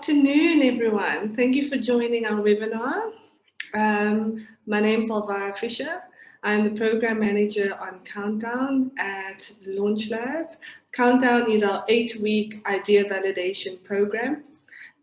Afternoon, everyone. Thank you for joining our webinar. My name is Alvara Fisher. I'm the program manager on Countdown at the Launch Lab. Countdown is our 8-week idea validation program,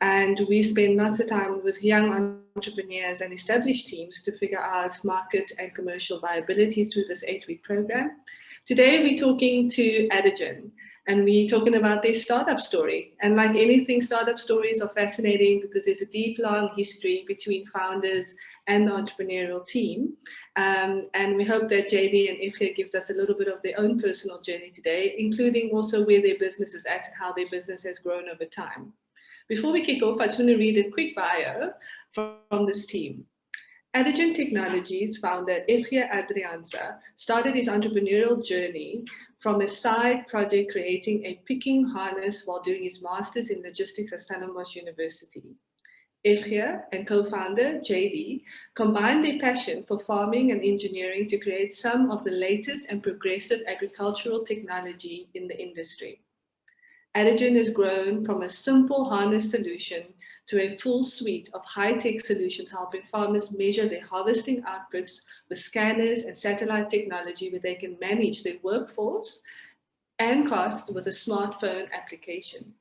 and we spend lots of time with young entrepreneurs and established teams to figure out market and commercial viability through this 8-week program. Today, we're talking to Adagin, and we're talking about their startup story. And like anything, startup stories are fascinating because there's a deep, long history between founders and the entrepreneurial team. And we hope that JD and Ifke gives us a little bit of their own personal journey today, including also where their business is at and how their business has grown over time. Before we kick off, I just want to read a quick bio from this team. Adagin Technologies founder Adriaanse started his entrepreneurial journey from a side project creating a picking harness while doing his master's in logistics at Stellenbosch University. Adriaanse and co-founder JD combined their passion for farming and engineering to create some of the latest and progressive agricultural technology in the industry. Adagin has grown from a simple harness solution to a full suite of high-tech solutions helping farmers measure their harvesting outputs with scanners and satellite technology where they can manage their workforce and costs with a smartphone application.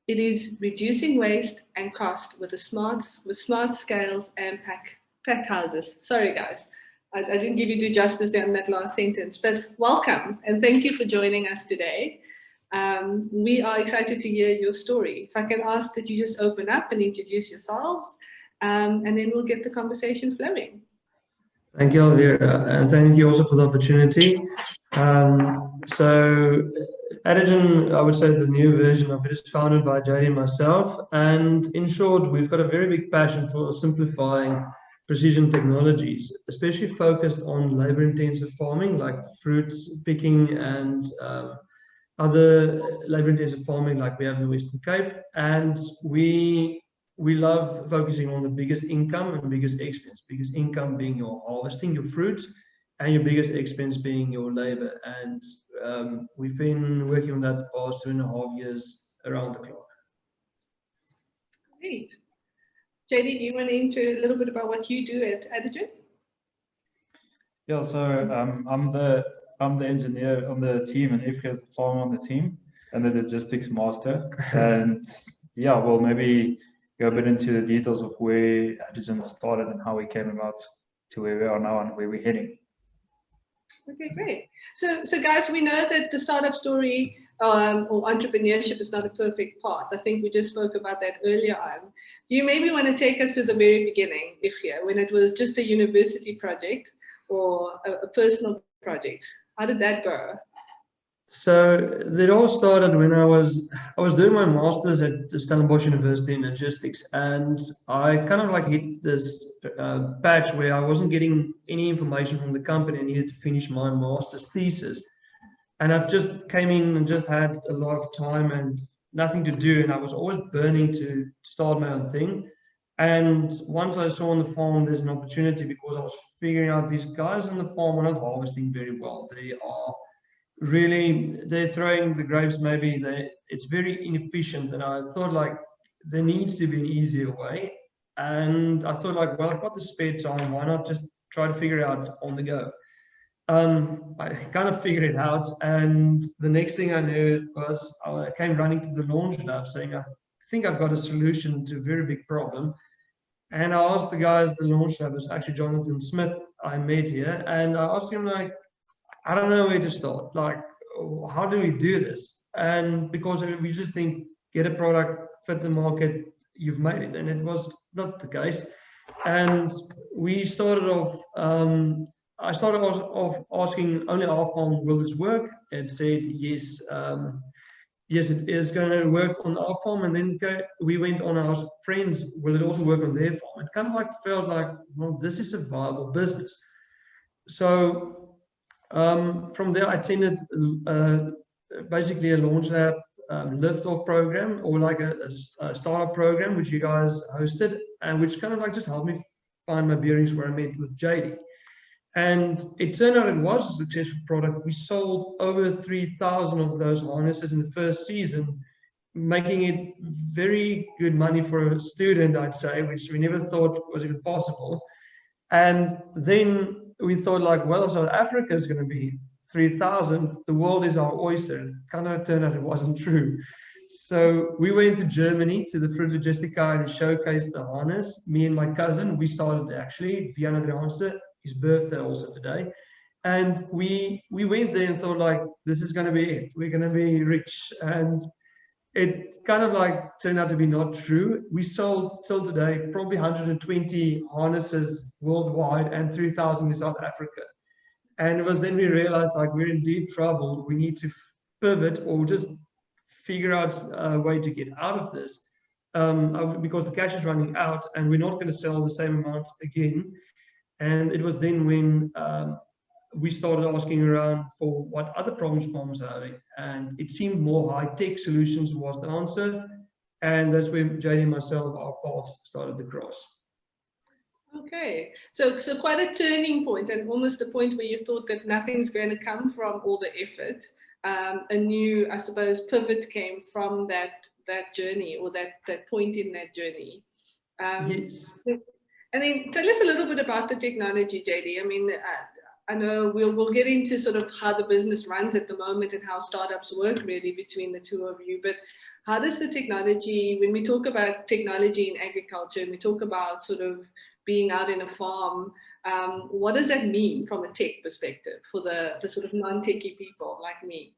It is reducing waste and cost with smart scales and packhouses. Sorry, guys. I didn't give you due justice there in that last sentence, but welcome and thank you for joining us today. We are excited to hear your story. If I can ask that you just open up and introduce yourselves, and then we'll get the conversation flowing. Thank you, Alvira, and thank you also for the opportunity. So Adagin, I would say the new version of it is founded by JD and myself. And in short, we've got a very big passion for simplifying precision technologies, especially focused on labor-intensive farming like fruit picking and other labor-intensive farming like we have in the Western Cape. And we love focusing on the biggest income and biggest expense. Biggest income being your harvesting, your fruits, and your biggest expense being your labor. And we've been working on that the past 2.5 years around the clock. Great. JD, do you want to intro a little bit about what you do at Adagin? Yeah, so I'm the engineer on the team, and Ifke is the farmer on the team, and the logistics master. And yeah, we'll maybe go a bit into the details of where Adagin started and how we came about to where we are now and where we're heading. Okay, great. So guys, we know that the startup story or entrepreneurship is not a perfect path. I think we just spoke about that earlier on. Do you maybe want to take us to the very beginning, Ifke, when it was just a university project or a personal project? How did that go? So it all started when I was doing my master's at the Stellenbosch University in logistics, and I kind of like hit this patch where I wasn't getting any information from the company. I needed to finish my master's thesis, and I've just came in and just had a lot of time and nothing to do, and I was always burning to start my own thing. And once I saw on the farm there's an opportunity, because I was figuring out these guys on the farm are not harvesting very well. They're throwing the grapes, it's very inefficient. And I thought like there needs to be an easier way. And I thought like, well, I've got the spare time, why not just try to figure it out on the go? I kind of figured it out, and the next thing I knew was I came running to the launch lab saying, I think I've got a solution to a very big problem. And I asked the guys at the launch lab, it's actually Jonathan Smith I met here, and I asked him like, I don't know where to start. Like, how do we do this? And because we just think, get a product, fit the market, you've made it. And it was not the case. And we started off, I started off asking only our farm, will this work? It said, yes, yes, it is going to work on our farm. And then we went on our friends, will it also work on their farm? It kind of like felt like, well, this is a viable business. So from there, I attended basically a launch lab lift-off program, or like a startup program, which you guys hosted, and which kind of like just helped me find my bearings where I met with JD. And it turned out it was a successful product. We sold over 3,000 of those harnesses in the first season, making it very good money for a student, I'd say, which we never thought was even possible. And then we thought like, well, South Africa is going to be 3,000. The world is our oyster. Kind of turned out it wasn't true. So we went to Germany to the Fruit Logistica and showcased the harness. Me and my cousin, we started actually via Adriaanse, his birthday also today. And we went there and thought like, this is going to be it. We're going to be rich. And it kind of like turned out to be not true. We sold till today probably 120 harnesses worldwide and 3,000 in South Africa. And it was then we realized like we're in deep trouble. We need to pivot or just figure out a way to get out of this because the cash is running out and we're not going to sell the same amount again. And it was then when we started asking around for what other problems farmers are having, and it seemed more high-tech solutions was the answer, and that's where JD and myself, our paths started to cross. Okay, so quite a turning point, and almost a point where you thought that nothing's going to come from all the effort. A new, I suppose, pivot came from that journey, or that point in that journey. Yes. And then tell us a little bit about the technology, JD. I mean, I know we'll get into sort of how the business runs at the moment and how startups work really between the two of you, but how does the technology, when we talk about technology in agriculture and we talk about sort of being out in a farm, what does that mean from a tech perspective for the sort of non-techie people like me?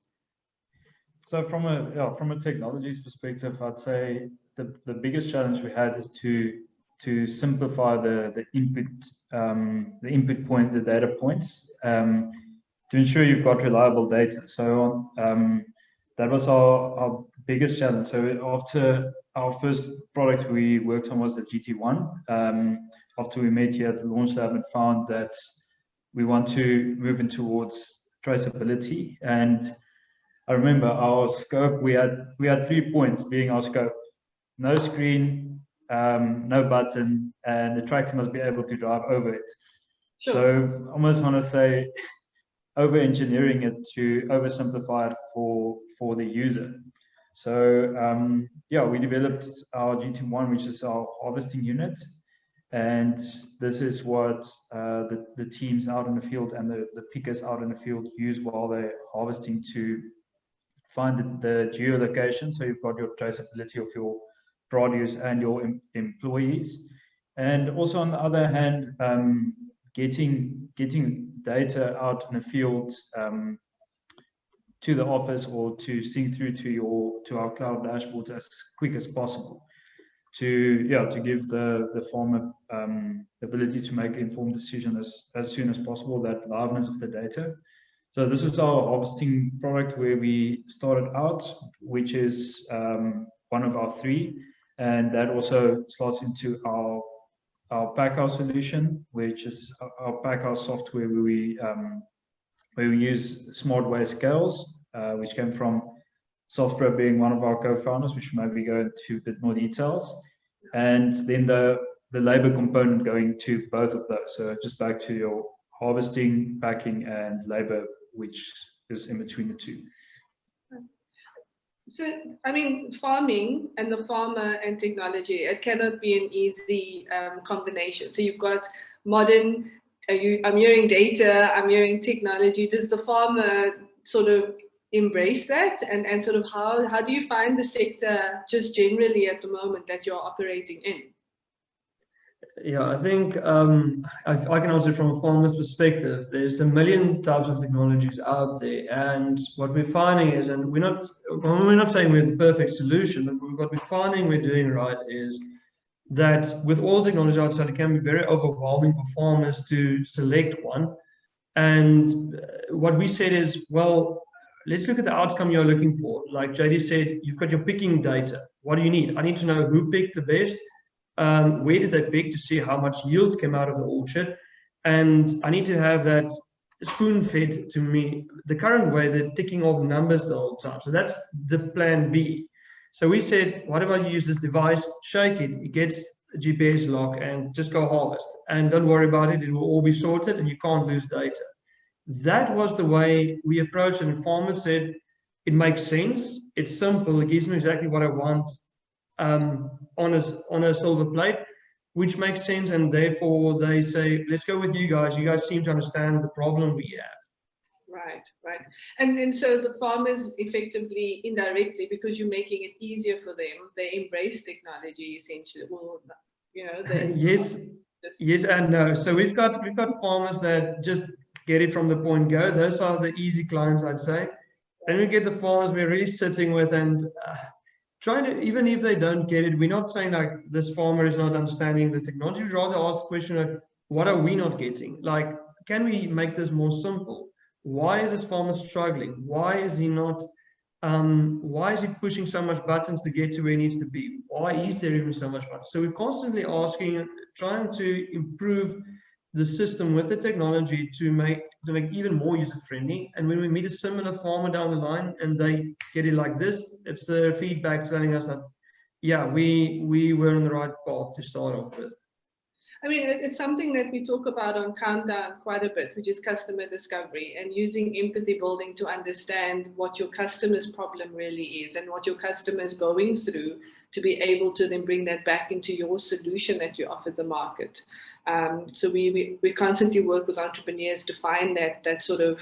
So from a technologies perspective, I'd say the biggest challenge we had is to simplify the input point, the data points, to ensure you've got reliable data. So that was our biggest challenge. So after our first product we worked on was the GT1. After we met here at the Launch Lab and found that we want to move in towards traceability. And I remember our scope, we had 3 points being our scope: no screen, no button, and the tractor must be able to drive over it. Sure. So I almost want to say over engineering it to oversimplify it for the user. So we developed our GT1, which is our harvesting unit, and this is what the teams out in the field and the pickers out in the field use while they're harvesting to find the geolocation. So you've got your traceability of your produce and your employees, and also on the other hand, getting data out in the field to the office or to sync through to our cloud dashboards as quick as possible, to give the farmer the ability to make informed decisions as soon as possible, that liveness of the data. So this is our harvesting product where we started out, which is one of our 3. And that also slots into our packhouse solution, which is our packhouse software where we use smart weigh scales, which came from Software being one of our co-founders, which maybe go into a bit more details. And then the labor component going to both of those. So just back to your harvesting, packing, and labor, which is in between the two. So, I mean, farming and the farmer and technology, it cannot be an easy combination. So you've got modern, I'm hearing data, I'm hearing technology. Does the farmer sort of embrace that? And sort of how do you find the sector just generally at the moment that you're operating in? Yeah, I think I can answer from a farmer's perspective. There's a million types of technologies out there, and what we're finding is, and we're not saying we're the perfect solution, but what we're finding we're doing right is that with all technology outside, it can be very overwhelming for farmers to select one. And what we said is, well, let's look at the outcome you're looking for. Like JD said, you've got your picking data. What do you need? I need to know who picked the best. Where did they pick to see how much yield came out of the orchard, and I need to have that spoon-fed to me. The current way they're ticking off numbers the whole time, so that's the plan B. So we said, what if I use this device, shake it, it gets a GPS lock, and just go harvest, and don't worry about it, it will all be sorted and you can't lose data. That was the way we approached it, and farmers said it makes sense. It's simple. It gives me exactly what I want on a silver plate, which makes sense. And therefore they say, let's go with you guys. You guys seem to understand the problem we have. Right, right. And so the farmers effectively, indirectly, because you're making it easier for them, they embrace technology essentially. Well, you know, they yes and no. So we've got farmers that just get it from the point go. Those are the easy clients, I'd say. Then we get the farmers we're really sitting with and trying to, even if they don't get it, we're not saying like this farmer is not understanding the technology. We rather ask the question of what are we not getting? Like, can we make this more simple? Why is this farmer struggling? Why is he not? Why is he pushing so much buttons to get to where he needs to be? Why is there even so much buttons? So we're constantly asking, trying to improve the system with the technology to make even more user friendly. And when we meet a similar farmer down the line and they get it like this, it's the feedback telling us that, yeah, we were on the right path to start off with. I mean, it's something that we talk about on Countdown quite a bit, which is customer discovery and using empathy building to understand what your customer's problem really is and what your customer is going through to be able to then bring that back into your solution that you offer the market. So we constantly work with entrepreneurs to find that sort of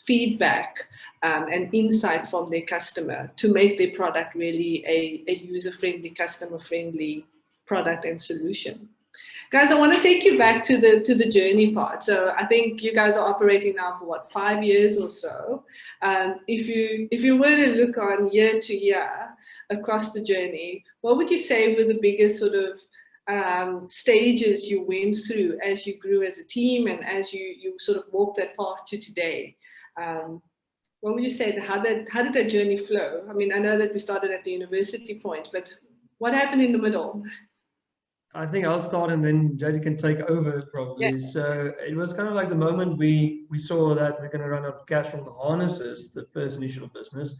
feedback and insight from their customer to make their product really a user-friendly, customer-friendly product and solution. Guys, I want to take you back to the journey part. So I think you guys are operating now for what, 5 years or so. If you were to look on year to year across the journey, what would you say were the biggest sort of stages you went through as you grew as a team and as you sort of walked that path to today? What would you say? How did that journey flow? I mean, I know that we started at the university point, but what happened in the middle? I think I'll start and then JD can take over probably. Yeah. So it was kind of like the moment we saw that we're going to run out of cash from the harnesses, the first initial business.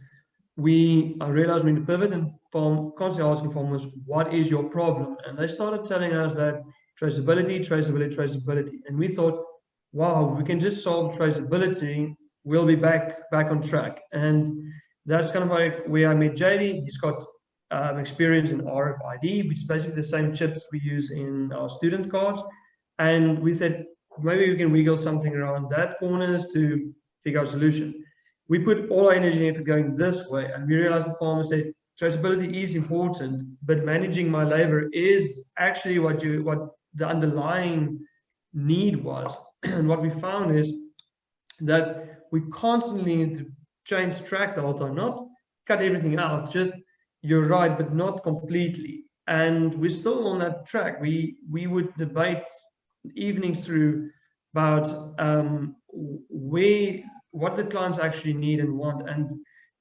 I realized we need to pivot and constantly asking farmers, what is your problem? And they started telling us that traceability. And we thought, wow, we can just solve traceability. We'll be back on track. And that's kind of like where I met JD. He's got experience in RFID, which is basically the same chips we use in our student cards. And we said, maybe we can wiggle something around that corners to figure out a solution. We put all our energy into going this way, and we realized the farmer said, traceability is important, but managing my labor is actually what the underlying need was. And what we found is that we constantly need to change track the whole time, not cut everything out, just you're right, but not completely. And we're still on that track. We would debate evenings through about what the clients actually need and want. And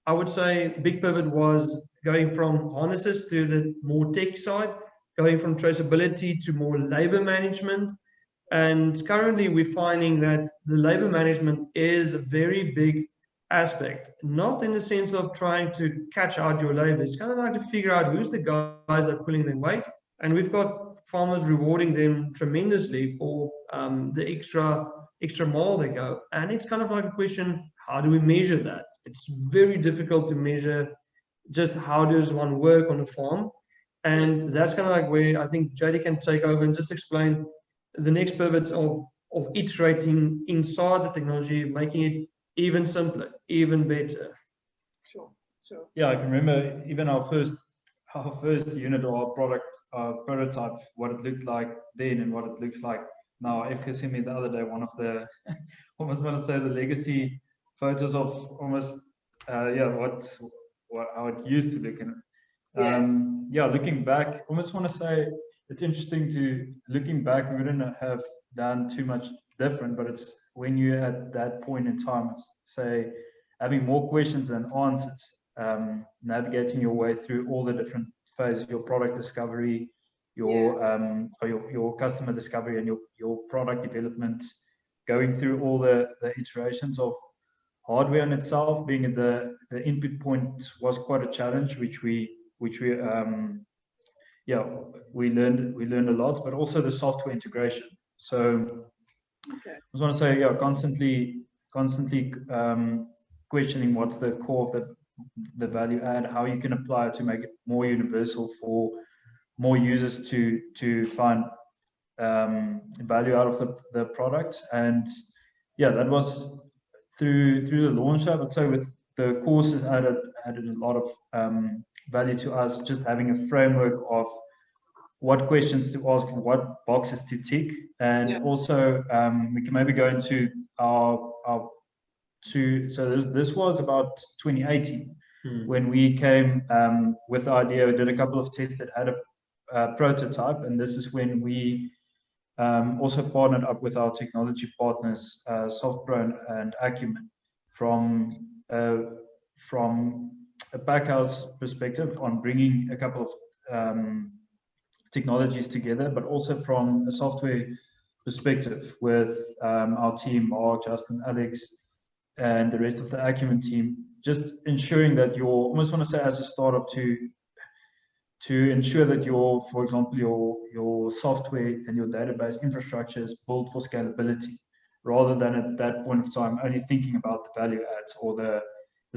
I would say big pivot was going from harnesses to the more tech side, going from traceability to more labor management. And currently we're finding that the labor management is a very big aspect, not in the sense of trying to catch out your labor. It's kind of like to figure out who's the guys that are pulling their weight. And we've got farmers rewarding them tremendously for the extra mile they go. And it's kind of like a question, how do we measure that? It's very difficult to measure just how does one work on a farm. And that's kind of like where I think JD can take over and just explain the next pivots of iterating inside the technology, making it even simpler, even better. Sure. Yeah, I can remember even our first unit or our product prototype, what it looked like then and what it looks like now. Efke sent me the other day one of the, almost want to say the legacy photos of almost, how it used to look. And looking back, almost want to say it's interesting to looking back. We wouldn't have done too much different, but it's when you're at that point in time, say, having more questions than answers, navigating your way through all the different phases, your product discovery, your customer discovery, and your product development, going through all the iterations of hardware in itself. Being at the input point was quite a challenge, which we learned a lot, but also the software integration. So I just want to say, constantly questioning what's the core of the value add, how you can apply it to make it more universal for more users to find value out of the product. And yeah, that was through the launch. I would say with the courses added a lot of value to us, just having a framework of what questions to ask and what boxes to tick. And also we can maybe go into our so this was about 2018 when we came with the idea. We did a couple of tests that had a prototype, and this is when we also partnered up with our technology partners, Softpro and Acumen, from a packhouse perspective on bringing a couple of technologies together, but also from a software perspective with our team, Mark, Justin, Alex, and the rest of the Acumen team, just ensuring that you're, almost want to say as a startup, to ensure that your, for example, your software and your database infrastructure is built for scalability, rather than at that point of time only thinking about the value adds or the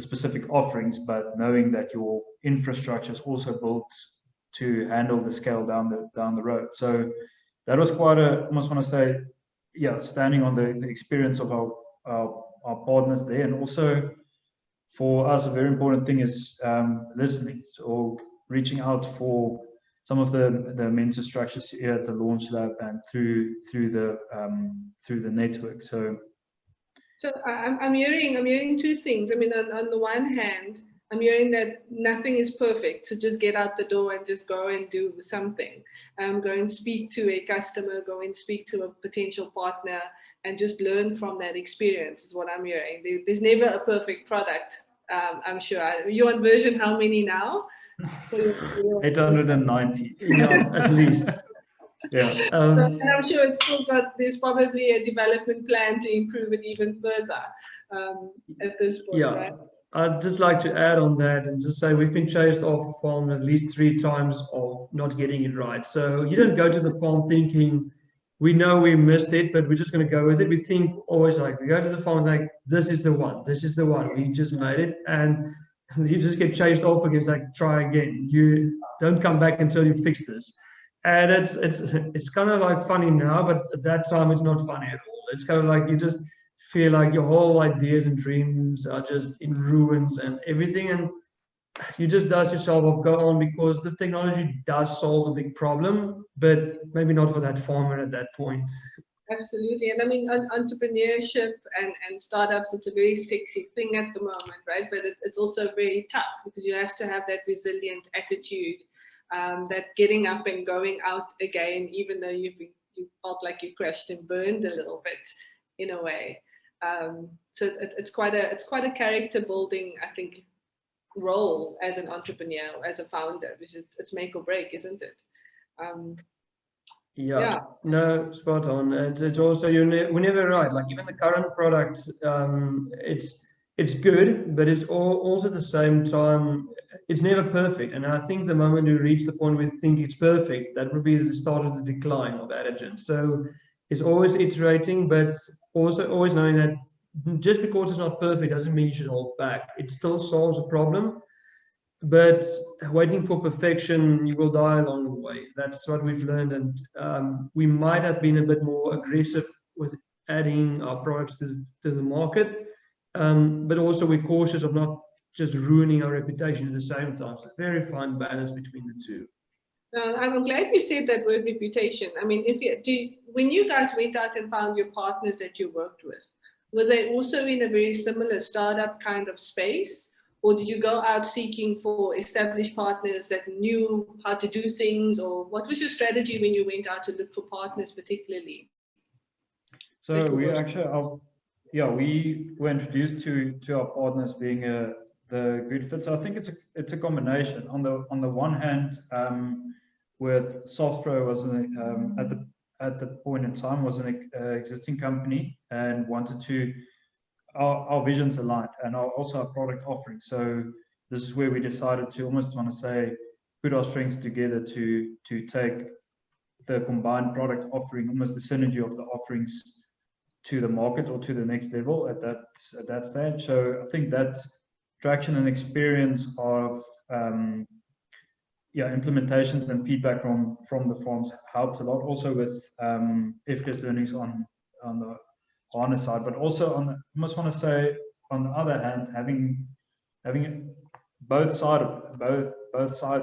specific offerings, but knowing that your infrastructure is also built to handle the scale down the road. So that was quite a, almost want to say, yeah, standing on the experience of our partners there. And also for us, a very important thing is listening, or reaching out for some of the mentor structures here at the Launch Lab and through the network. So I'm hearing two things. I mean, on the one hand, I'm hearing that nothing is perfect. So just get out the door and just go and do something. Go and speak to a customer, go and speak to a potential partner, and just learn from that experience is what I'm hearing. There's never a perfect product, I'm sure. You're on version how many now? 890. Yeah, at least. Yeah. So, and I'm sure it's still there's probably a development plan to improve it even further at this point, Yeah. right? I'd just like to add on that and just say we've been chased off the farm at least 3 times of not getting it right. So you don't go to the farm thinking, we know we missed it, but we're just going to go with it. We think always like, we go to the farm like, this is the one, we just made it. And you just get chased off again. It's like, try again. You don't come back until you fix this. And it's kind of like funny now, but at that time it's not funny at all. It's kind of like you just feel like your whole ideas and dreams are just in ruins and everything, and you just dust yourself off, go on, because the technology does solve a big problem, but maybe not for that farmer at that point. Absolutely. And I mean, entrepreneurship and startups, it's a very sexy thing at the moment, right? But it's also very tough because you have to have that resilient attitude, that getting up and going out again, even though you felt like you crashed and burned a little bit in a way. So it's quite a character building, I think, role as an entrepreneur, as a founder, because it's make or break, isn't it? Yeah, no, spot on. And it's also, we're never right. Like even the current product, it's good, but it's also at the same time, it's never perfect. And I think the moment we reach the point where we think it's perfect, that would be the start of the decline of Adagin. So it's always iterating, but also always knowing that just because it's not perfect doesn't mean you should hold back. It still solves a problem, but waiting for perfection, you will die along the way. That's what we've learned. And we might have been a bit more aggressive with adding our products to the market, but also we're cautious of not just ruining our reputation at the same time. So very fine balance between the two. I'm glad you said that word, reputation. I mean, when you guys went out and found your partners that you worked with, were they also in a very similar startup kind of space? Or did you go out seeking for established partners that knew how to do things? Or what was your strategy when you went out to look for partners particularly? So we actually, we were introduced to our partners being the good fit. So I think it's a combination. On the one hand, with Softpro was at the point in time was an existing company and wanted to. Our visions aligned and also our product offering. So this is where we decided to almost want to say put our strengths together to take the combined product offering, almost the synergy of the offerings, to the market or to the next level at that stage. So I think that traction and experience of implementations and feedback from the farms helped a lot. Also with FGS learnings on the harness side, but also on I must want to say on the other hand, having both sides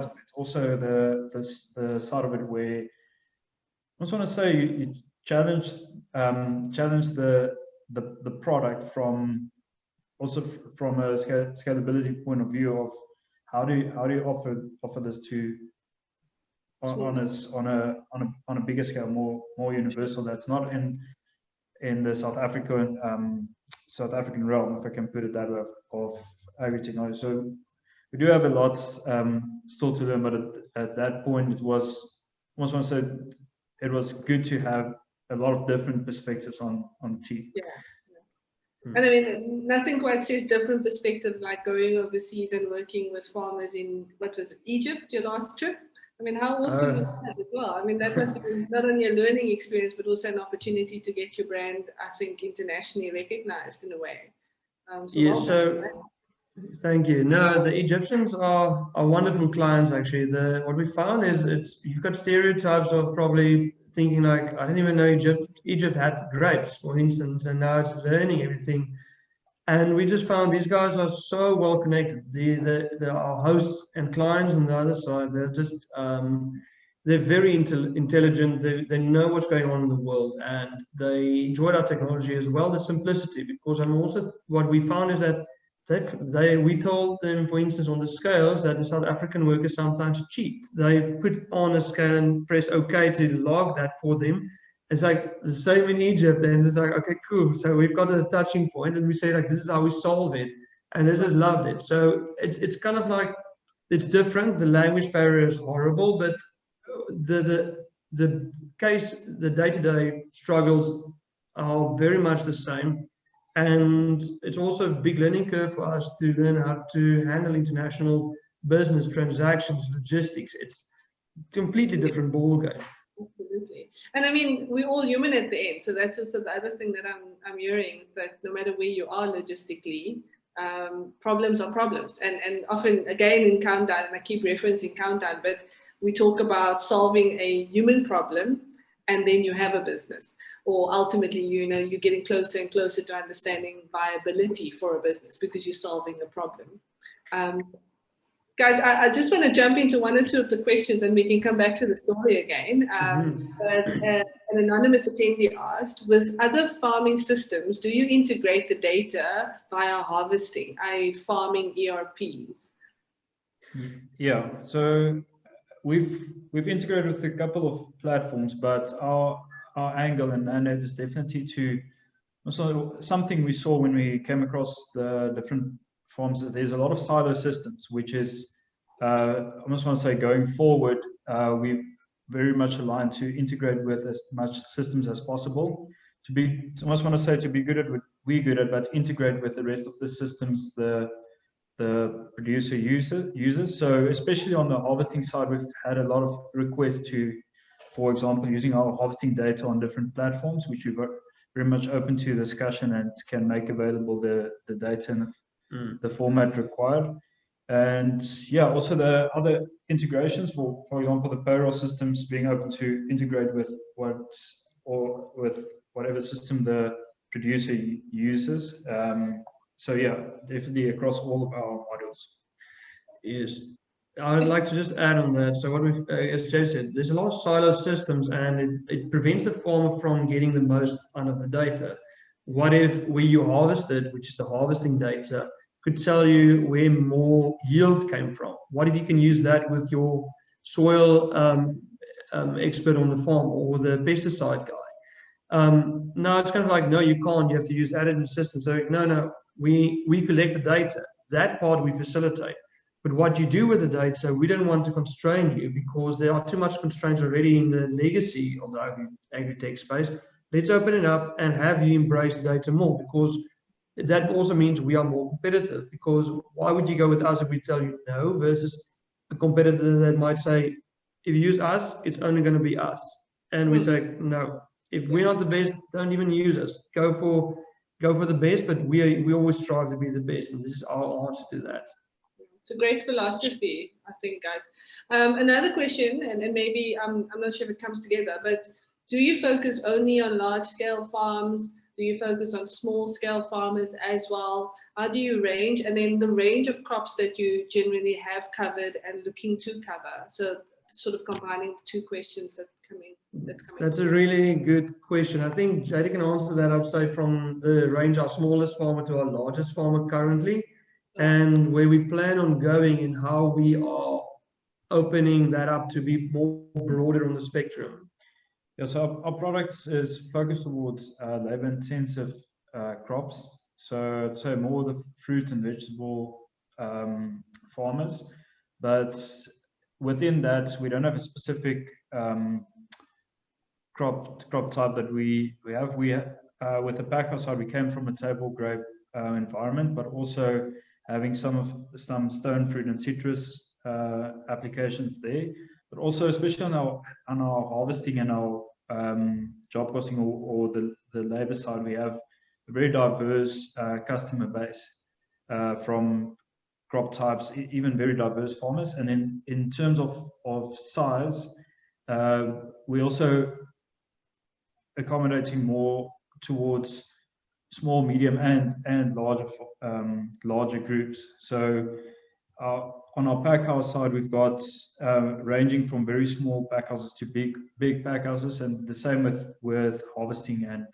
of it. Also the side of it where I just want to say you challenge the product from a scalability point of view of how do you offer this to on a bigger scale, more universal. That's not in the South African realm, if I can put it that way, of agri technology. So we do have a lot still to learn, but at that point it was, I must want to say, it was good to have a lot of different perspectives on the team. Yeah. And I mean, nothing quite says different perspective like going overseas and working with farmers in, what was it, Egypt, your last trip? I mean, how awesome is that as well? I mean, that must have been not only a learning experience, but also an opportunity to get your brand, I think, internationally recognized in a way. Thank you. No, the Egyptians are wonderful clients, actually. What we found is you've got stereotypes of probably thinking like, I didn't even know Egypt had grapes, for instance, and now it's learning everything. And we just found these guys are so well connected. Our hosts and clients on the other side, they're just they're very intelligent. They know what's going on in the world, and they enjoyed our technology as well, the simplicity. Because what we found is that we told them, for instance, on the scales that the South African workers sometimes cheat. They put on a scale and press OK to log that for them. It's like the same in Egypt, and it's like, okay, cool. So we've got a touching point, and we say like, this is how we solve it, and this has loved it. So it's kind of like, it's different. The language barrier is horrible, but the day-to-day struggles are very much the same. And it's also a big learning curve for us to learn how to handle international business transactions, logistics. It's a completely different ballgame. Absolutely. And I mean, we're all human at the end. So that's also the other thing that I'm hearing, that no matter where you are logistically, problems are problems. And often, again, in Countdown, and I keep referencing Countdown, but we talk about solving a human problem, and then you have a business. Or ultimately, you're getting closer and closer to understanding viability for a business because you're solving a problem. Guys, I just want to jump into one or two of the questions, and we can come back to the story again. But an anonymous attendee asked, with other farming systems, do you integrate the data via harvesting, i.e. farming ERPs? Yeah, so we've integrated with a couple of platforms, but our angle and mandate is definitely to also something we saw when we came across the different farms. There's a lot of silo systems, which is I almost want to say going forward, we very much aligned to integrate with as much systems as possible. I almost want to say to be good at what we're good at, but integrate with the rest of the systems the producer uses. So especially on the harvesting side, we've had a lot of requests to, for example, using our harvesting data on different platforms, which we're very much open to discussion and can make available the data in the format required. And yeah, also the other integrations, for example, the payroll systems, being open to integrate with whatever system the producer uses. So yeah, definitely across all of our modules. Yes. I'd like to just add on that. So what we've, as Joe said, there's a lot of silo systems, and it prevents the farmer from getting the most out of the data. What if where you harvested, which is the harvesting data, could tell you where more yield came from? What if you can use that with your soil expert on the farm or the pesticide guy? No, it's kind of like, no, you can't. You have to use additive systems. So no, we collect the data. That part we facilitate. But what you do with the data, we don't want to constrain you, because there are too much constraints already in the legacy of the agri-tech space. Let's open it up and have you embrace data more, because that also means we are more competitive. Because why would you go with us if we tell you no, versus a competitor that might say, if you use us, it's only going to be us. And we say, no, if we're not the best, don't even use us. Go for go for the best, but we always strive to be the best, and this is our answer to that. It's a great philosophy, I think, guys. Another question, and maybe I'm not sure if it comes together, but do you focus only on large-scale farms? Do you focus on small-scale farmers as well? How do you range? And then the range of crops that you generally have covered and looking to cover. So sort of combining the two questions that's coming. That's a really good question. I think Jada can answer that, I'd say, from the range our smallest farmer to our largest farmer currently, and where we plan on going and how we are opening that up to be more broader on the spectrum. Yeah, so our products is focused towards labor-intensive crops. So more the fruit and vegetable farmers, but within that we don't have a specific crop type that we have. With the packhouse side, we came from a table grape environment, but also having some stone fruit and citrus applications there, but also especially on our harvesting and our job costing or the labor side, we have a very diverse customer base from crop types, even very diverse farmers. And then in terms of size, we also accommodating more towards small, medium, and larger groups. So on our packhouse side, we've got ranging from very small packhouses to big packhouses, and the same with harvesting and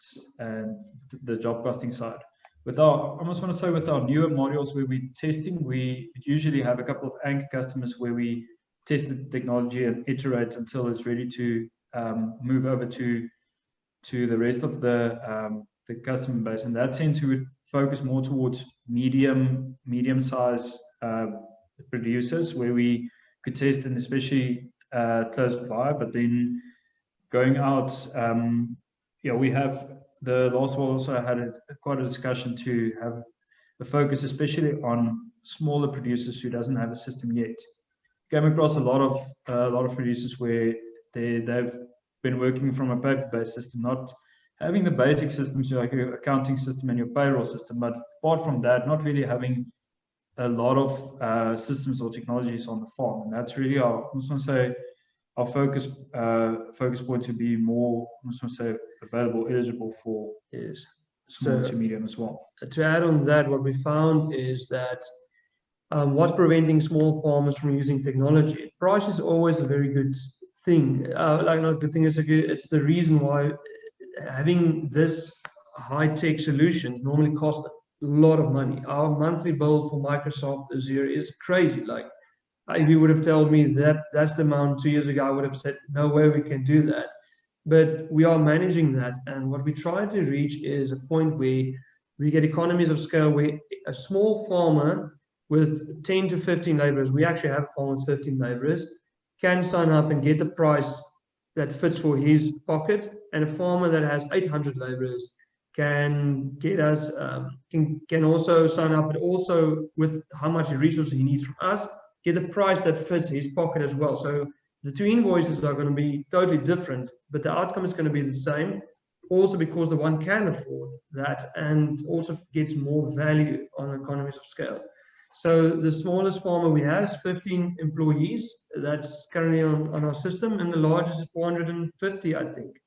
the job costing side. I almost want to say with our newer modules where we're testing, we usually have a couple of anchor customers where we test the technology and iterate until it's ready to move over to the rest of the customer base. In that sense, we would focus more towards medium-sized producers where we could test, and especially close by. But then going out, we have the last one also had quite a discussion to have a focus, especially on smaller producers who doesn't have a system yet. Came across a lot of producers where they've been working from a paper-based system, not having the basic systems like your accounting system and your payroll system, but apart from that, not really having a lot of systems or technologies on the farm. And that's really I just want to say our focus point to be more, I just want to say, available, eligible for small to medium as well. To add on that, what we found is that what's preventing small farmers from using technology? Price is always a very good thing. Not a good thing, it's the reason why having this high-tech solution normally costs a lot of money. Our monthly bill for Microsoft this year is crazy. Like, if you would have told me that that's the amount 2 years ago, I would have said, no way we can do that. But we are managing that, and what we try to reach is a point where we get economies of scale, where a small farmer with 10 to 15 laborers, we actually have a farmer with 15 laborers, can sign up and get the price that fits for his pocket, and a farmer that has 800 laborers can get us, can also sign up, but also with how much resources he needs from us, get the price that fits his pocket as well. So the two invoices are going to be totally different, but the outcome is going to be the same, also because the one can afford that and also gets more value on economies of scale. So the smallest farmer we have is 15 employees. That's currently on our system, and the largest is 450, I think,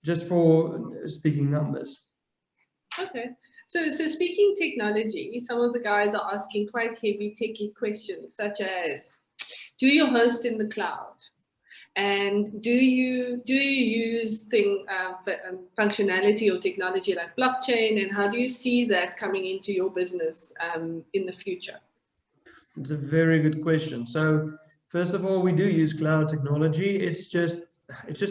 just for speaking numbers. Okay, so speaking technology, some of the guys are asking quite heavy techie questions, such as, do you host in the cloud? And do you use functionality or technology like blockchain, and how do you see that coming into your business in the future? It's a very good question. So first of all, we do use cloud technology. It's just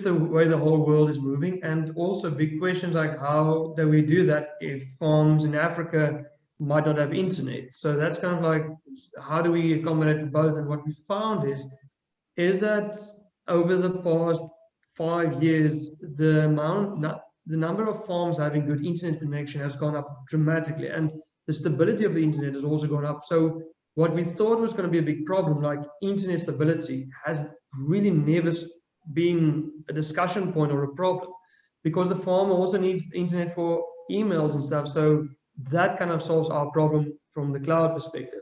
the way the whole world is moving, and also big questions like how do we do that if farms in Africa might not have internet? So that's kind of like, how do we accommodate for both? And what we found is that over the past 5 years, the number of farms having good internet connection has gone up dramatically, and the stability of the internet has also gone up. So what we thought was going to be a big problem, like internet stability, has really never been a discussion point or a problem, because the farmer also needs internet for emails and stuff. So that kind of solves our problem from the cloud perspective.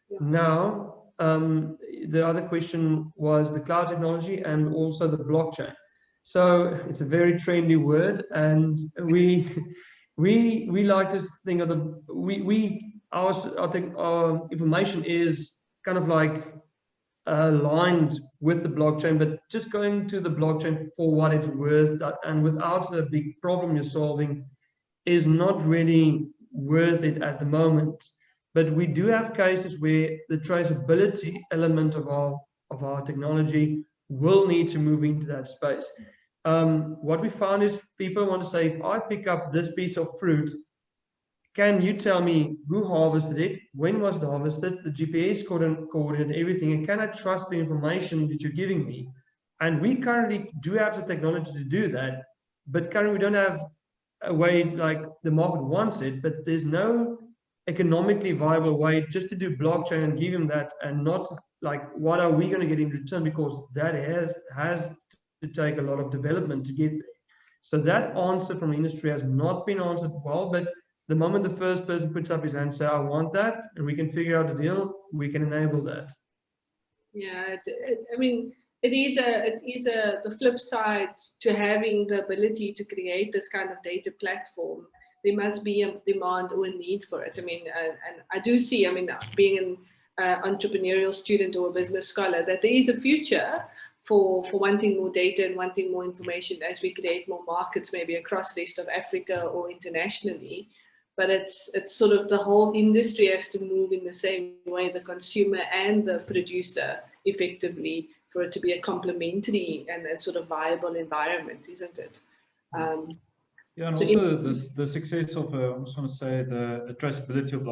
Yeah. Now, the other question was the cloud technology and also the blockchain. So it's a very trendy word, and we like to think of our information is kind of like aligned with the blockchain, but just going to the blockchain for what it's worth, and without a big problem you're solving, is not really worth it at the moment. But we do have cases where the traceability element of our technology will need to move into that space. What we found is people want to say, if I pick up this piece of fruit, can you tell me who harvested it, when was it harvested, the GPS coordinate, everything, and can I trust the information that you're giving me? And we currently do have the technology to do that, but currently we don't have a way like the market wants it, but there's no economically viable way just to do blockchain and give him that, and not like what are we going to get in return, because that has to take a lot of development to get there. So that answer from the industry has not been answered well, but the moment the first person puts up his hand and says, I want that, and we can figure out a deal, we can enable that. Yeah, I mean, it is the flip side to having the ability to create this kind of data platform. There must be a demand or a need for it. I mean, and I do see, I mean, being an entrepreneurial student or a business scholar, that there is a future for wanting more data and wanting more information as we create more markets, maybe across the rest of Africa or internationally. But it's sort of the whole industry has to move in the same way, the consumer and the producer, effectively, for it to be a complementary and a sort of viable environment, isn't it? Yeah, and so also the success of, I just want to say, the traceability of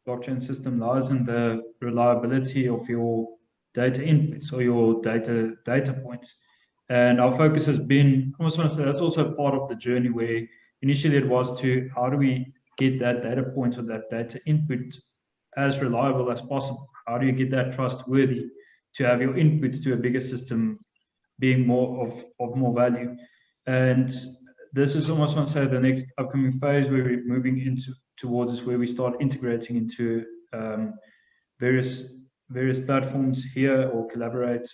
blockchain system lies in the reliability of your data inputs or your data points. And our focus has been, I almost want to say, that's also part of the journey, where initially it was to how do we get that data point or that data input as reliable as possible? How do you get that trustworthy to have your inputs to a bigger system being more of more value? And this is almost, want to say, the next upcoming phase where we're moving towards is where we start integrating into various platforms here, or collaborate,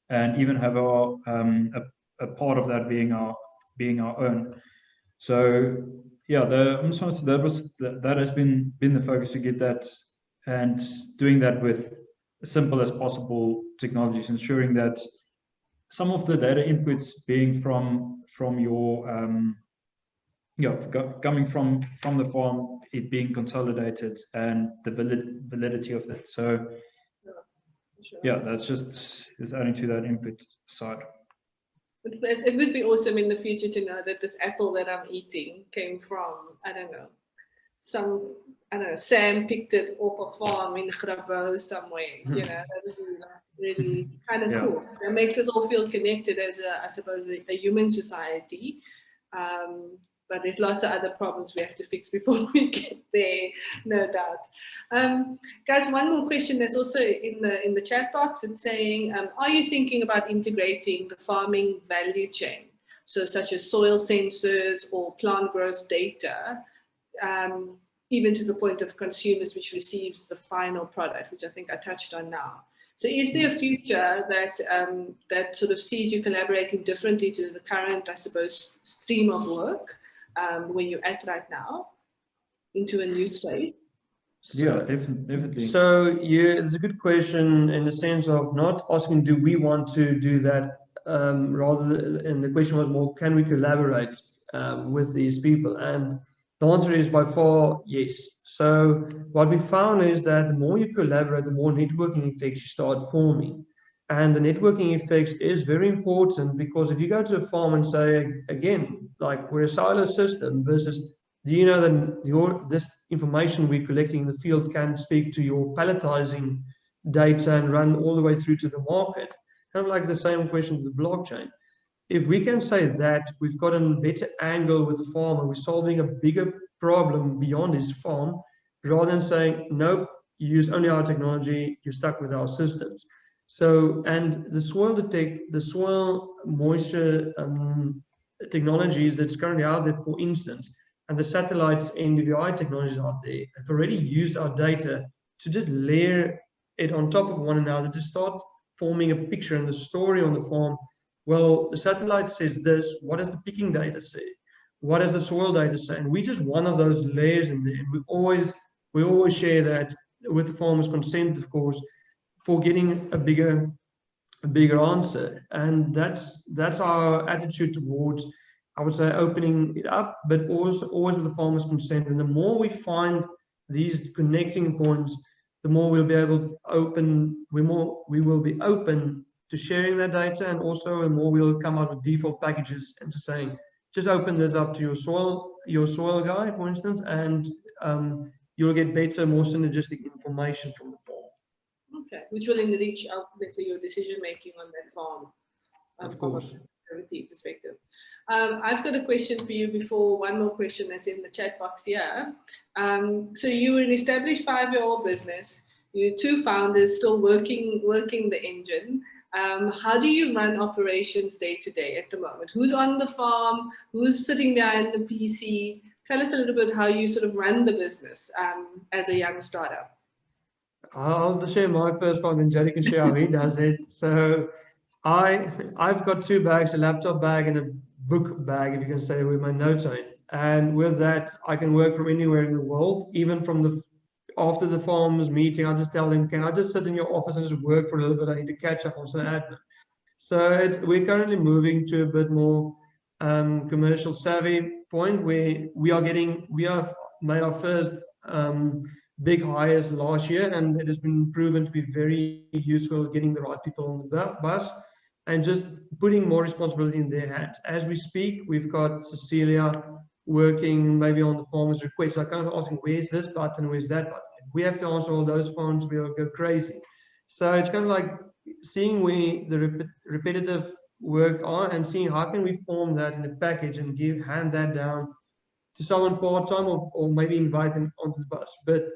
and even have our a part of that being our own. So yeah, that has been the focus, to get that, and doing that with as simple as possible technologies, ensuring that some of the data inputs being from your coming from the farm, it being consolidated, and the validity of that. So yeah, that's just is adding to that input side. It would be awesome in the future to know that this apple that I'm eating came from, I don't know, Sam picked it off a farm in Grabo somewhere. You know, that would be like really kind of cool. It makes us all feel connected as I suppose, a human society. But there's lots of other problems we have to fix before we get there, no doubt. Guys, one more question that's also in the chat box. It's saying, are you thinking about integrating the farming value chain, so such as soil sensors or plant growth data, even to the point of consumers, which receives the final product, which I think I touched on now? So is there a future that sort of sees you collaborating differently to the current, I suppose, stream of work where you're at right now, into a new space? Yeah, definitely. So yeah, it's a good question in the sense of not asking, do we want to do that, and the question was more, can we collaborate with these people? And the answer is by far yes. So what we found is that the more you collaborate, the more networking effects you start forming. And the networking effects is very important, because if you go to a farm and say, again, like we're a silo system versus, do you know that this information we're collecting in the field can speak to your palletizing data and run all the way through to the market? Kind of like the same question with the blockchain. If we can say that we've got a better angle with the farmer, we're solving a bigger problem beyond his farm, rather than saying, nope, you use only our technology, you're stuck with our systems. So, and the soil moisture technologies that's currently out there, for instance, and the satellites in Adagin Technologies out there have already used our data to just layer it on top of one another to start forming a picture and the story on the farm. Well, the satellite says this, what does the picking data say? What does the soil data say? And we're just one of those layers in there. And we always share that with the farmer's consent, of course, for getting a bigger answer. And that's our attitude towards, I would say, opening it up, but also always with the farmer's consent. And the more we find these connecting points, the more we'll be able to open, we will be open to sharing that data, and also the more we'll come out with default packages and just saying, just open this up to your soil guy, for instance, and you'll get better, more synergistic information from the farm. Okay, which will enrich ultimately your decision making on that farm. Of course. From a perspective. I've got a question for you before, one more question that's in the chat box here. So you were an established 5-year-old business. You're 2 founders still working the engine. How do you run operations day to day at the moment? Who's on the farm? Who's sitting behind the PC? Tell us a little bit how you sort of run the business as a young startup. I'll share my first part, and Jerry can share how he does it. So I've got 2 bags, a laptop bag and a book bag, if you can say, with my notes on it. And with that, I can work from anywhere in the world, even from after the farmers meeting. I'll just tell them, can I just sit in your office and just work for a little bit? I need to catch up on some admin. So we're currently moving to a bit more commercial savvy point where we have made our first big hires last year, and it has been proven to be very useful getting the right people on the bus and just putting more responsibility in their hands. As we speak, we've got Cecilia working maybe on the farmer's request. I kind of asking, where's this button, where's that button? We have to answer all those phones, we'll go crazy. So it's kind of like seeing where the repetitive work are and seeing how can we form that in a package and hand that down to someone part-time or maybe invite them onto the bus. But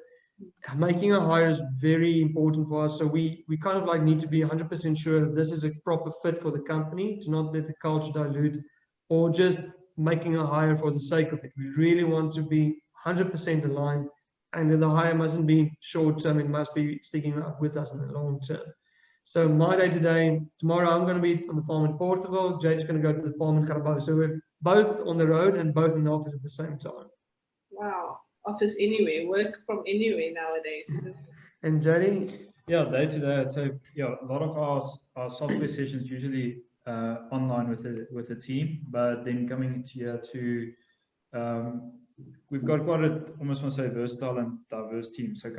making a hire is very important for us. So we kind of like need to be 100% sure that this is a proper fit for the company, to not let the culture dilute or just making a hire for the sake of it. We really want to be 100% aligned, and then the hire mustn't be short-term, it must be sticking up with us in the long term. So my day-to-day, tomorrow I'm going to be on the farm in Portugal, Jay's going to go to the farm in Carabobo. So we're both on the road and both in the office at the same time. Wow, office anywhere, work from anywhere nowadays, isn't it? And Jody? Yeah, day to day, I'd say, yeah, a lot of our software sessions usually online with the team, but then coming into here to we've got quite a, almost want to say, versatile and diverse team. So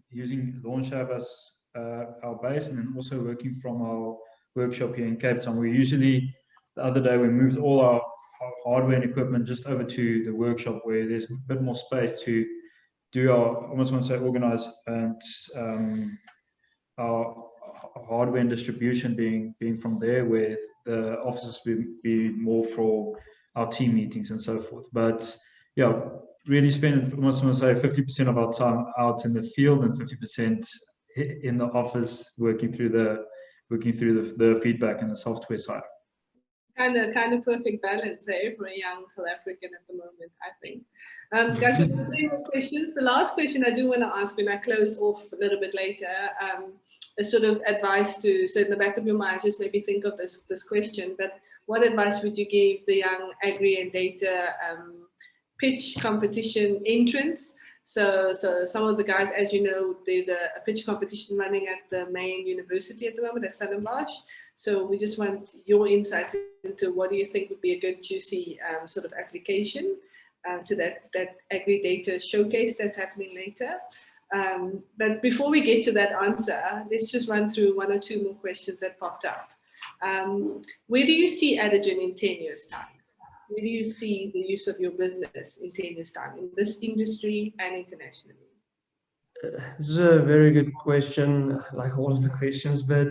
using Launchlab as our base, and then also working from our workshop here in Cape Town. We usually, the other day, we moved all our hardware and equipment just over to the workshop, where there's a bit more space to do our, almost want to say, organize and our hardware and distribution being from there, where the offices will be more for our team meetings and so forth. But yeah, really spend, almost want to say, 50% of our time out in the field and 50% in the office working through the feedback and the software side. Kind of perfect balance, eh, for a young South African at the moment, I think. Guys, we've got 3 more questions. The last question I do want to ask when I close off a little bit later, a sort of advice to, so in the back of your mind, just maybe think of this question, but what advice would you give the young agri and data pitch competition entrants? So some of the guys, as you know, there's a pitch competition running at the main university at the moment, at Stellenbosch. So we just want your insights into what do you think would be a good, juicy sort of application to that agri data showcase that's happening later. But before we get to that answer, let's just run through 1 or 2 more questions that popped up. Where do you see Adagin in 10 years' time? Where do you see the use of your business in 10 years' time, in this industry and internationally? This is a very good question, like all of the questions, but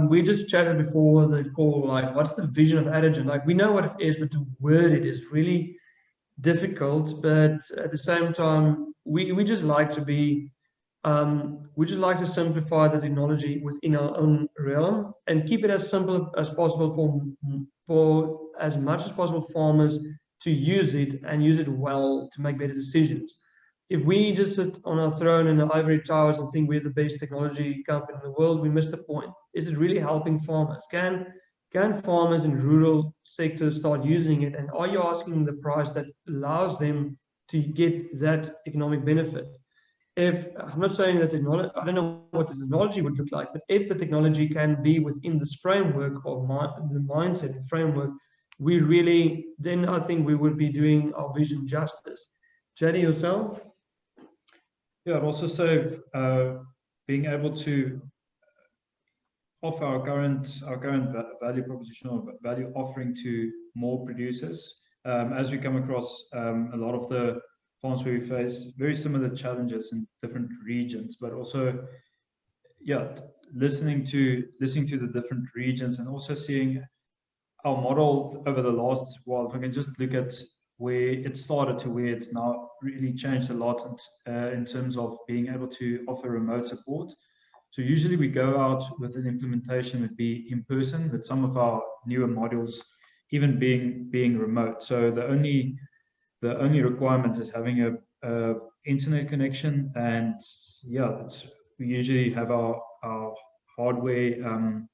we just chatted before the call, like, what's the vision of Adagin? Like, we know what it is, but to word it is really difficult. But at the same time, we just like to be, we just like to simplify the technology within our own realm and keep it as simple as possible for as much as possible farmers to use it and use it well to make better decisions. If we just sit on our throne in the ivory towers and think we're the best technology company in the world, we miss the point. Is it really helping farmers? Can farmers in rural sectors start using it? And are you asking the price that allows them to get that economic benefit? If I'm not saying that technology, I don't know what the technology would look like, but if the technology can be within this framework of the mindset and framework, we really, then I think we would be doing our vision justice. Jady, yourself? Yeah, I'd also say being able to offer our current value proposition or value offering to more producers. As we come across a lot of the farms where we face very similar challenges in different regions, but also, yeah, listening to the different regions and also seeing our model over the last while. If I can just look at where it started to where it's now really changed a lot in terms of being able to offer remote support. So usually we go out with an implementation would be in person, but some of our newer modules even being remote. So the only requirement is having a internet connection, and yeah, we usually have our hardware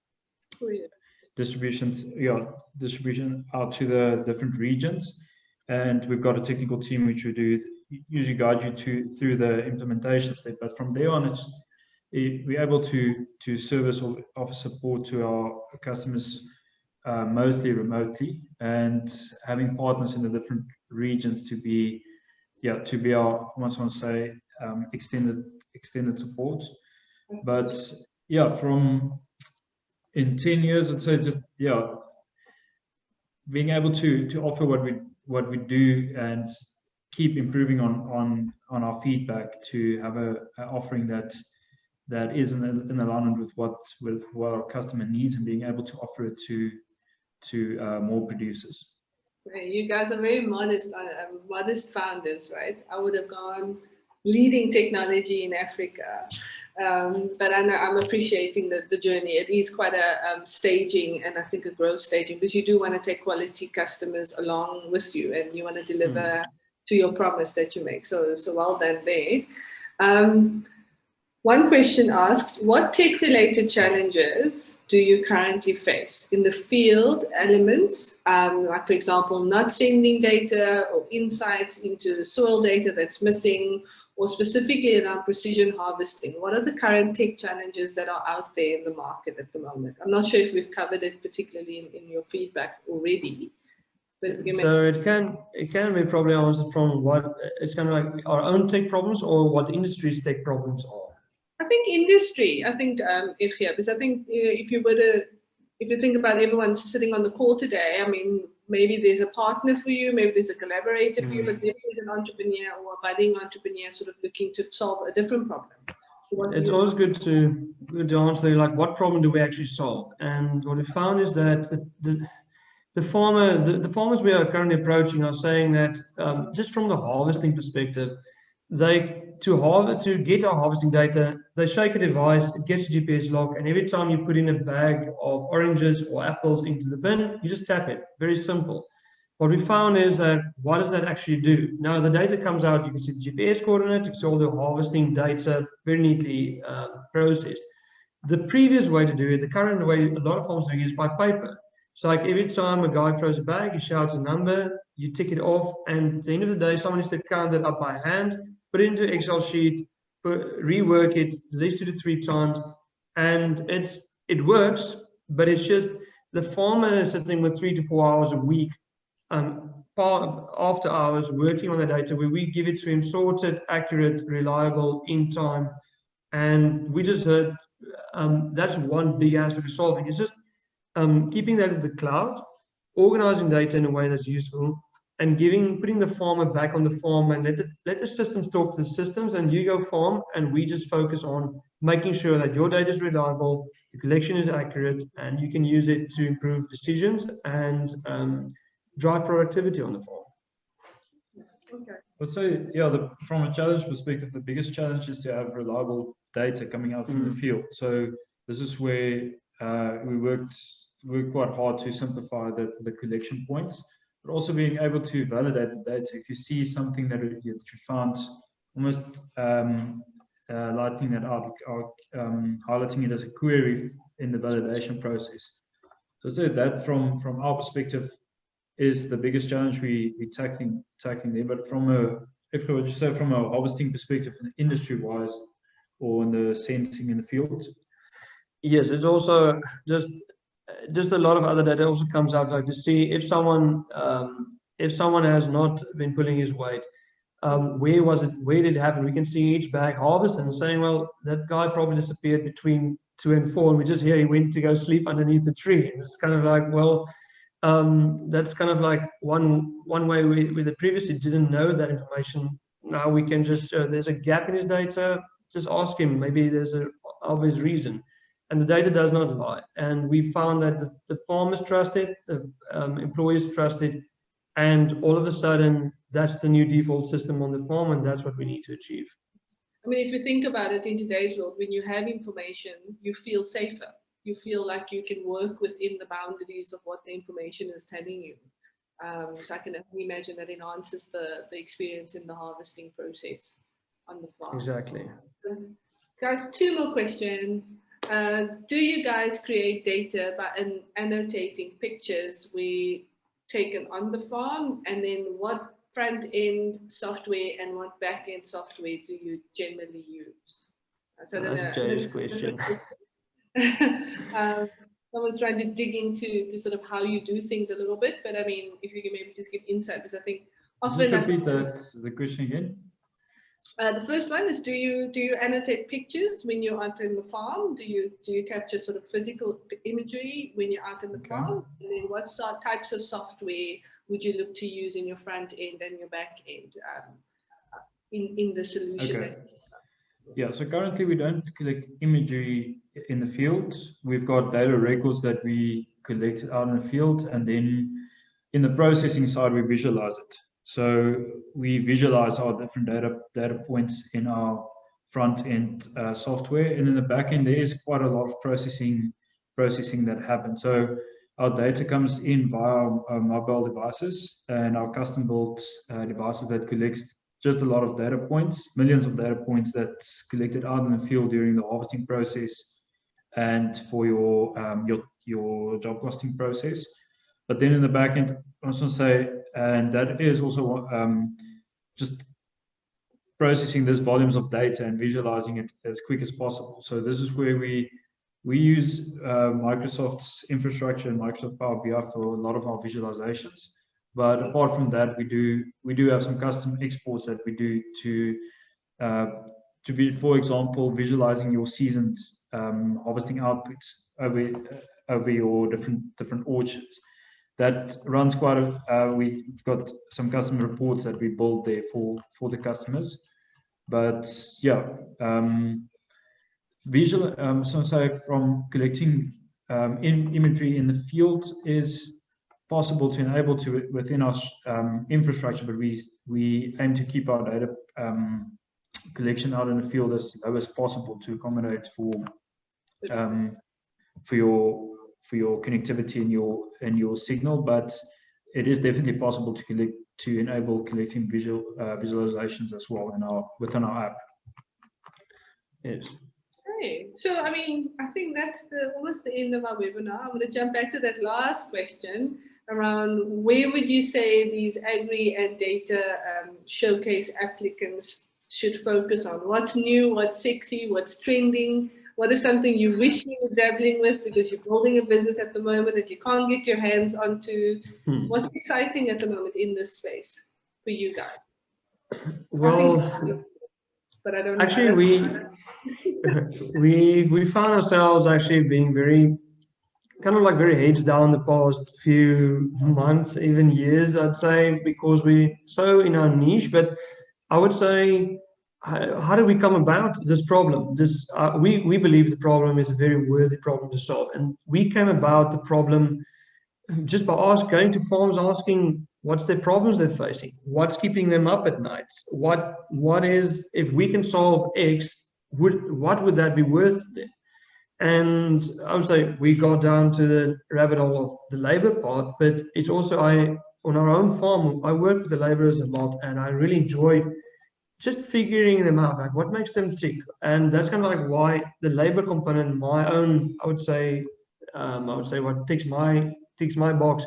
distribution out to the different regions, and we've got a technical team which we do usually guide you through the implementation step. But from there on, we're able to service or offer support to our customers mostly remotely, and having partners in the different regions to be our, I almost want to say, extended support. But yeah, in 10 years, I'd say just being able to offer what we do and keep improving on our feedback, to have an offering that is in alignment with what our customer needs, and being able to offer it to more producers. You guys are very modest founders, right? I would have gone leading technology in Africa. But I'm appreciating the journey. It is quite a staging, and I think a growth staging, because you do want to take quality customers along with you, and you want to deliver to your promise that you make. So well done there. One question asks, what tech-related challenges do you currently face in the field elements, like, for example, not sending data or insights into soil data that's missing, or specifically around precision harvesting? What are the current tech challenges that are out there in the market at the moment? I'm not sure if we've covered it particularly in your feedback already. So it can be probably answered from what it's kind of like our own tech problems or what the industry's tech problems are. I think industry. I think because I think if you think about everyone sitting on the call today, I mean, maybe there's a partner for you, maybe there's a collaborator for you, but there is an entrepreneur or a budding entrepreneur sort of looking to solve a different problem. It's always good to answer, like, what problem do we actually solve? And what we found is that the farmers we are currently approaching are saying that just from the harvesting perspective, to get our harvesting data, they shake a device, it gets a GPS log, and every time you put in a bag of oranges or apples into the bin, you just tap it. Very simple. What we found is that, what does that actually do? Now the data comes out, you can see the GPS coordinate, you can see all the harvesting data very neatly processed. The previous way to do it, the current way a lot of farmers do it, is by paper. So like every time a guy throws a bag, he shouts a number, you tick it off, and at the end of the day, someone needs to count it up by hand, put it into an Excel sheet, rework it at least 2 to 3 times, and it works, but it's just the farmer is sitting with 3 to 4 hours a week after hours working on the data, where we give it to him sorted, accurate, reliable, in time. And we just heard that's one big aspect of solving. It's just keeping that in the cloud, organizing data in a way that's useful, and putting the farmer back on the farm, and let the systems talk to the systems, and you go farm, and we just focus on making sure that your data is reliable, the collection is accurate, and you can use it to improve decisions and drive productivity on the farm. Okay. I'd say, yeah, from a challenge perspective, the biggest challenge is to have reliable data coming out from the field. So this is where we worked quite hard to simplify the collection points. but also being able to validate the data. If you see something that you found, almost lighting that out, or highlighting it as a query in the validation process. So that from our perspective is the biggest challenge we tackling there. But from a, if I would just say from a harvesting perspective, industry-wise, or in the sensing in the field. Yes, it's also just a lot of other data also comes out, like to see if someone has not been pulling his weight, where was it, where did it happen? We can see each bag harvest and saying, well, that guy probably disappeared between 2 and 4, and we just hear he went to go sleep underneath the tree. And it's kind of like, well, that's kind of like one way we previously didn't know that information. Now we can just there's a gap in his data, just ask him, maybe there's an obvious reason. And the data does not lie. And we found that the farmers trust it, the employees trust it, and all of a sudden, that's the new default system on the farm, and that's what we need to achieve. I mean, if you think about it, in today's world, when you have information, you feel safer. You feel like you can work within the boundaries of what the information is telling you. So I can only imagine that enhances the experience in the harvesting process on the farm. Exactly. Guys, 2 more questions. Do you guys create data by annotating pictures we taken on the farm, and then what front-end software and what back-end software do you generally use? So that's Jay's question. Someone's trying to dig into sort of how you do things a little bit, but I mean, if you can maybe just give insight, because I think often Just repeat the question again. The first one is, do you annotate pictures when you're out in the farm? Do you capture sort of physical imagery when you're out in the farm? And then what types of software would you look to use in your front end and your back end in the solution? Okay. Yeah, so currently we don't collect imagery in the field. We've got data records that we collect out in the field, and then in the processing side we visualize it. So we visualize our different data points in our front end software, and in the back end there is quite a lot of processing that happens. So our data comes in via our mobile devices and our custom built devices that collects just a lot of data points, millions of data points that's collected out in the field during the harvesting process and for your job costing process. But then in the back end, I also say, and that is also just processing these volumes of data and visualizing it as quick as possible. So this is where we use Microsoft's infrastructure and Microsoft Power BI for a lot of our visualizations. But apart from that, we do have some custom exports that we do to be, for example, visualizing your season's harvesting outputs over your different orchards. That runs quite we've got some custom reports that we build there for the customers. But yeah, so from collecting imagery in the field is possible to enable to within our infrastructure, but we aim to keep our data collection out in the field as low as possible to accommodate for your connectivity and your signal. But it is definitely possible to enable collecting visualizations as well within our app. Yes. Okay, so I mean, I think that's almost the end of our webinar. I'm going to jump back to that last question around where would you say these agri and data showcase applicants should focus on? What's new, what's sexy, what's trending? What is something you wish you were dabbling with because you're building a business at the moment that you can't get your hands onto? What's exciting at the moment in this space for you guys? Well, but I don't know. Actually, we found ourselves actually being very heads down the past few months, even years, I'd say, because we're so in our niche. But I would say, how do we come about this problem? We believe the problem is a very worthy problem to solve, and we came about the problem just by going to farms, asking what's their problems they're facing, what's keeping them up at night, what is, if we can solve X, what would that be worth them? And I would say we got down to the rabbit hole of the labor part, but it's also on our own farm, I work with the laborers a lot, and I really enjoyed just figuring them out, like what makes them tick. And that's kind of like why the labor component, my own, I would say what ticks my box.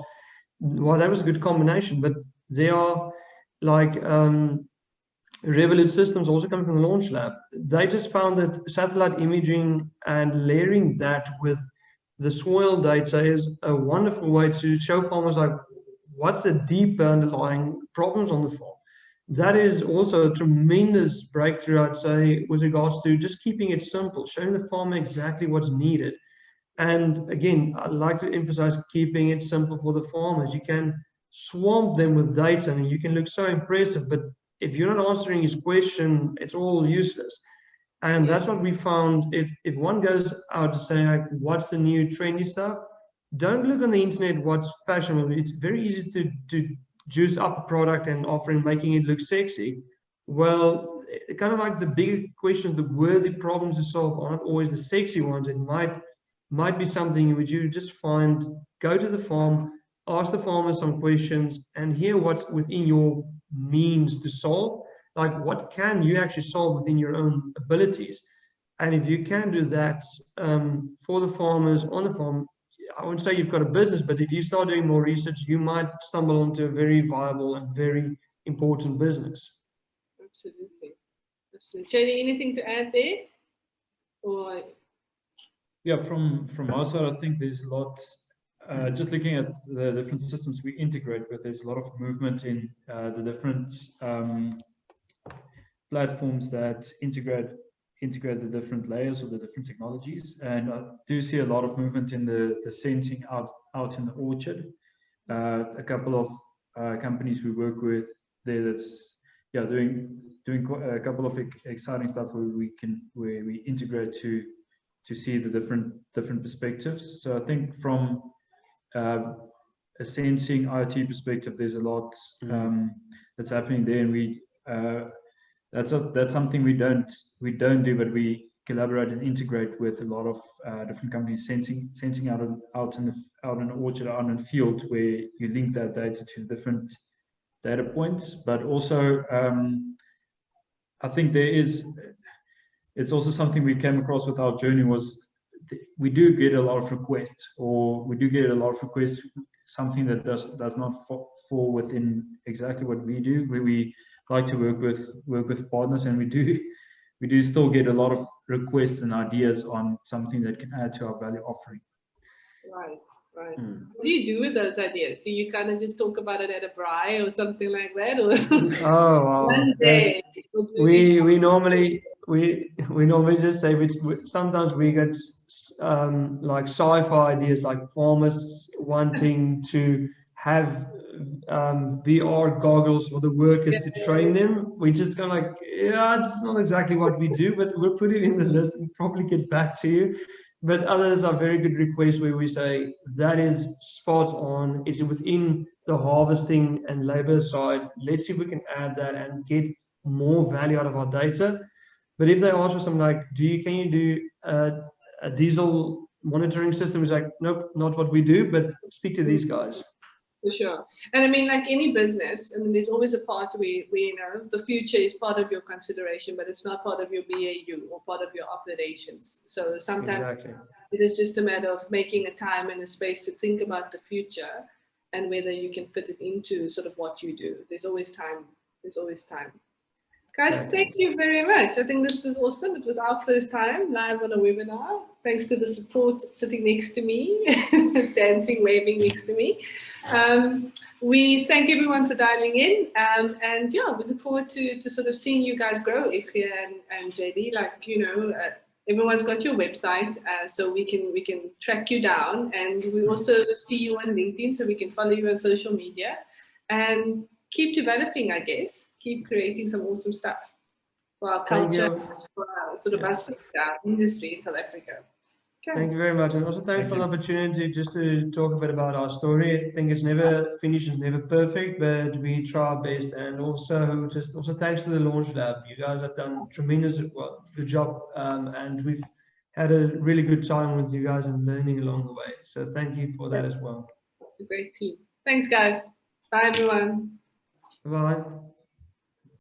Well, that was a good combination, but they are like Revolut Systems, also coming from the launch lab. They just found that satellite imaging and layering that with the soil data is a wonderful way to show farmers like what's the deeper underlying problems on the farm. That is also a tremendous breakthrough, I'd say, with regards to just keeping it simple, showing the farmer exactly what's needed. And again, I like to emphasize keeping it simple for the farmers. You can swamp them with data and you can look so impressive, but if you're not answering his question, it's all useless. And that's what we found. If one goes out to say, like, what's the new trendy stuff, don't look on the internet what's fashionable. It's very easy to juice up a product and offering, making it look sexy. Well, kind of like the bigger questions, the worthy problems to solve aren't always the sexy ones. It might be something which you just find, go to the farm, ask the farmer some questions, and hear what's within your means to solve. Like, what can you actually solve within your own abilities? And if you can do that for the farmers on the farm, I wouldn't say you've got a business, but if you start doing more research, you might stumble onto a very viable and very important business. Absolutely. Absolutely. JD, anything to add there? Or Yeah, from our side, I think there's a lot. Just looking at the different systems we integrate with, there's a lot of movement in the different platforms that integrate the different layers of the different technologies, and I do see a lot of movement in the sensing out in the orchard. A couple of companies we work with there that's doing a couple of exciting stuff where we integrate to see the different perspectives. So I think from a sensing IoT perspective, there's a lot that's happening there, and we that's something we don't do, but we collaborate and integrate with a lot of different companies, sensing out in the orchard, out in the field, where you link that data to different data points. But also, I think it's also something we came across with our journey was we do get a lot of requests, something that does not fall within exactly what we do, where we like to work with partners, and we do still get a lot of requests and ideas on something that can add to our value offering. Right. What do you do with those ideas? Do you kind of just talk about it at a braai or something like that? Or one day, we normally just say sometimes we get like sci-fi ideas, like farmers wanting to have VR goggles for the workers to train them. We just kind of like, yeah, it's not exactly what we do, but we'll put it in the list and probably get back to you. But others are very good requests where we say that is spot on. It's within the harvesting and labor side. Let's see if we can add that and get more value out of our data. But if they ask for something like, can you do a diesel monitoring system? It's like, nope, not what we do, but speak to these guys. For sure. And I mean, like any business, I mean, there's always a part where you know, the future is part of your consideration, but it's not part of your BAU or part of your operations. So sometimes it is just a matter of making a time and a space to think about the future and whether you can fit it into sort of what you do. There's always time. Guys, thank you very much. I think this was awesome. It was our first time live on a webinar. Thanks to the support sitting next to me, dancing, waving next to me. We thank everyone for dialing in. And yeah, we look forward to sort of seeing you guys grow, Ikea and JD. Like, you know, everyone's got your website, so we can track you down. And we also see you on LinkedIn, so we can follow you on social media. And keep developing, I guess. Keep creating some awesome stuff for our culture, for our sort of our industry in South Africa. Okay. Thank you very much. And also thanks for the opportunity just to talk a bit about our story. I think it's never finished, it's never perfect, but we try our best. And also thanks to the Launch Lab. You guys have done tremendous good job, and we've had a really good time with you guys and learning along the way. So thank you for that as well. It's a great team. Thanks, guys. Bye, everyone. Bye.